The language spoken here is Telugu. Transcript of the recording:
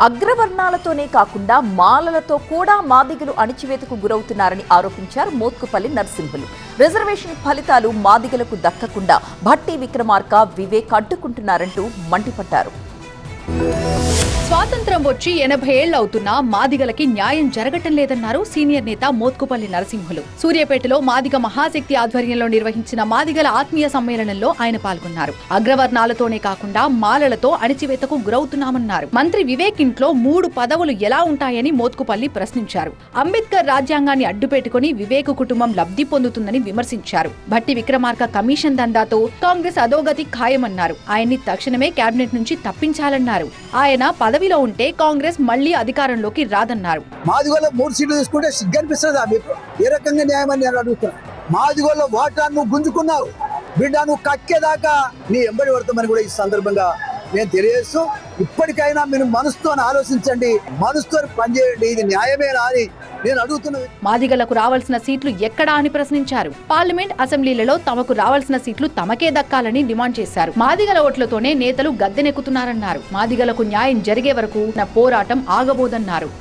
అగ్రవర్ణాలతోనే కాకుండా మాలలతో కూడా మాదిగలు అణిచివేతకు గురవుతున్నారని ఆరోపించారు మోత్కుపల్లి నరసింహులు. రిజర్వేషన్ ఫలితాలు మాదిగలకు దక్కకుండా భట్టి విక్రమార్క, వివేక్ అడ్డుకుంటున్నారంటూ మండిపడ్డారు. స్వాతంత్ర్యం వచ్చి 80 ఏళ్లు అవుతున్నా మాదిగలకి న్యాయం జరగటం లేదన్నారు సీనియర్ నేత మోత్కుపల్లి నరసింహులు. సూర్యాపేటలో మాదిగ మహాశక్తి ఆధ్వర్యంలో నిర్వహించిన మాదిగల ఆత్మీయ సమ్మేళనంలో ఆయన పాల్గొన్నారు. అగ్రవర్ణాలతోనే కాకుండా మాలలతో అణిచివేతకు గురవుతున్నామన్నారు. మంత్రి వివేక్ ఇంట్లో 3 పదవులు ఎలా ఉంటాయని మోత్కుపల్లి ప్రశ్నించారు. అంబేద్కర్ రాజ్యాంగాన్ని అడ్డుపెట్టుకుని వివేక్ కుటుంబం లబ్ధి పొందుతుందని విమర్శించారు. భట్టి విక్రమార్క కమిషన్ దందాతో కాంగ్రెస్ అధోగతి ఖాయమన్నారు. ఆయన్ని తక్షణమే కేబినెట్ నుంచి తప్పించాలన్నారు. ఆయన పదవిలో ఉంటే కాంగ్రెస్ మళ్లీ అధికారంలోకి రాదన్నారు. మాదిగోళ్ళ 3 సీట్లు తీసుకుంటే సిగ్గనిపిస్తుందా మీకు? ఏ రకంగా న్యాయం అని నేను అడుగుతున్నా. మాదిగోళ్ళ వాటాను నువ్వు గుంజుకున్నావు బిడ్డ, నువ్వు కక్కేదాకా నీ ఎంబడి పడతామని కూడా ఈ సందర్భంగా నేను తెలియజేస్తూ, ఇప్పటికైనా మీరు మనసుతో ఆలోచించండి, మనసుతో పనిచేయండి. ఇది న్యాయమేనా అని నేను అడుగుతున్నది. మాదిగలకు రావాల్సిన సీట్లు ఎక్కడా అని ప్రశ్నించారు. పార్లమెంట్, అసెంబ్లీలలో తమకు రావాల్సిన సీట్లు తమకే దక్కాలని డిమాండ్ చేశారు. మాదిగల ఓట్లతోనే నేతలు గద్దెనెక్కుతున్నారన్నారు. మాదిగలకు న్యాయం జరిగే వరకు పోరాటం ఆగబోదన్నారు.